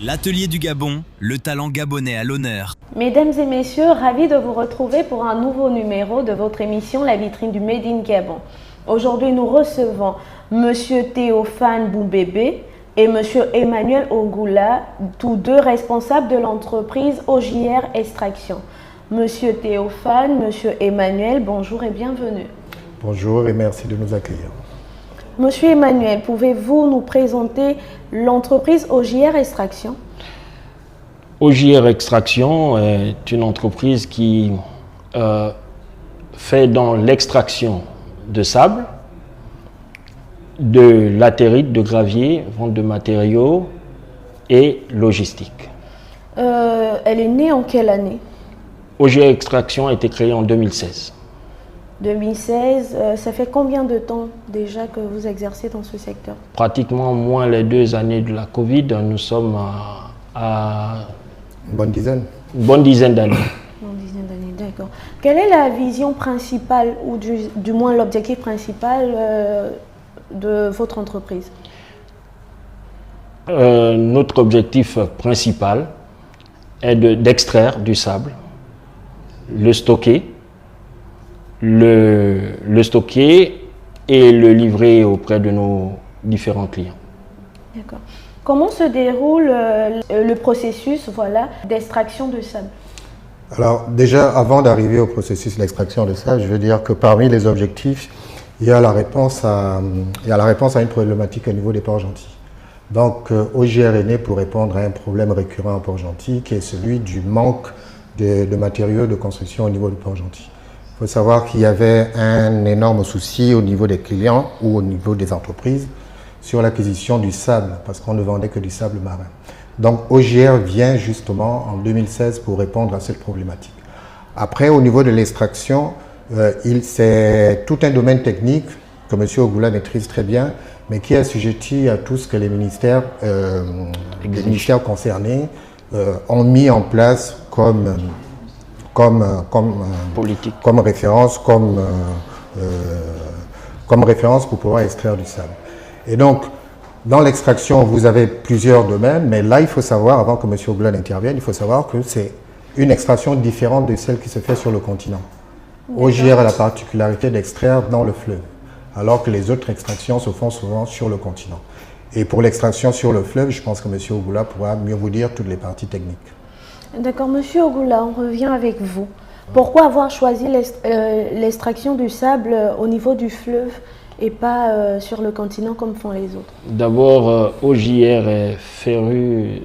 L'Atelier du Gabon, le talent gabonais à l'honneur. Mesdames et messieurs, ravis de vous retrouver pour un nouveau numéro de votre émission La vitrine du Made in Gabon. Aujourd'hui, nous recevons Monsieur Théophane Boumbébé et Monsieur Emmanuel Ogoula, tous deux responsables de l'entreprise OJR Extraction. Monsieur Théophane, Monsieur Emmanuel, bonjour et bienvenue. Bonjour et merci de nous accueillir. Monsieur Emmanuel, pouvez-vous nous présenter l'entreprise OJR Extraction? OJR Extraction est une entreprise qui fait dans l'extraction de sable, de latérite, de gravier, vente de matériaux et logistique. Elle est née en quelle année? OJR Extraction a été créée en 2016. 2016, ça fait combien de temps déjà que vous exercez dans ce secteur? Pratiquement moins les 2 années de la Covid, nous sommes à Une bonne dizaine. une bonne dizaine d'années. Une dizaine d'années, d'accord. Quelle est la vision principale, ou du moins l'objectif principal de votre entreprise? Notre objectif principal est d'extraire du sable, le stocker, le stocker et le livrer auprès de nos différents clients. D'accord. Comment se déroule le processus d'extraction de sable? Alors déjà, avant d'arriver au processus d'extraction de ça, je veux dire que parmi les objectifs, il y a la réponse à une problématique au niveau des Port-Gentil. Donc OJR est né pour répondre à un problème récurrent à Port-Gentil qui est celui du manque de matériaux de construction au niveau de Port-Gentil. Il faut savoir qu'il y avait un énorme souci au niveau des clients ou au niveau des entreprises sur l'acquisition du sable, parce qu'on ne vendait que du sable marin. Donc OJR vient justement en 2016 pour répondre à cette problématique. Après, au niveau de l'extraction, c'est tout un domaine technique que M. Ogoula maîtrise très bien, mais qui est assujetti à tout ce que les ministères concernés ont mis en place comme référence pour pouvoir extraire du sable. Et donc, dans l'extraction, vous avez plusieurs domaines, mais là, il faut savoir, avant que M. Ogoula n'intervienne, il faut savoir que c'est une extraction différente de celle qui se fait sur le continent. OJR a la particularité d'extraire dans le fleuve, alors que les autres extractions se font souvent sur le continent. Et pour l'extraction sur le fleuve, je pense que M. Ogoula pourra mieux vous dire toutes les parties techniques. D'accord, Monsieur Ogoula, on revient avec vous. Pourquoi avoir choisi l'extraction du sable au niveau du fleuve et pas sur le continent comme font les autres? D'abord, OJR est féru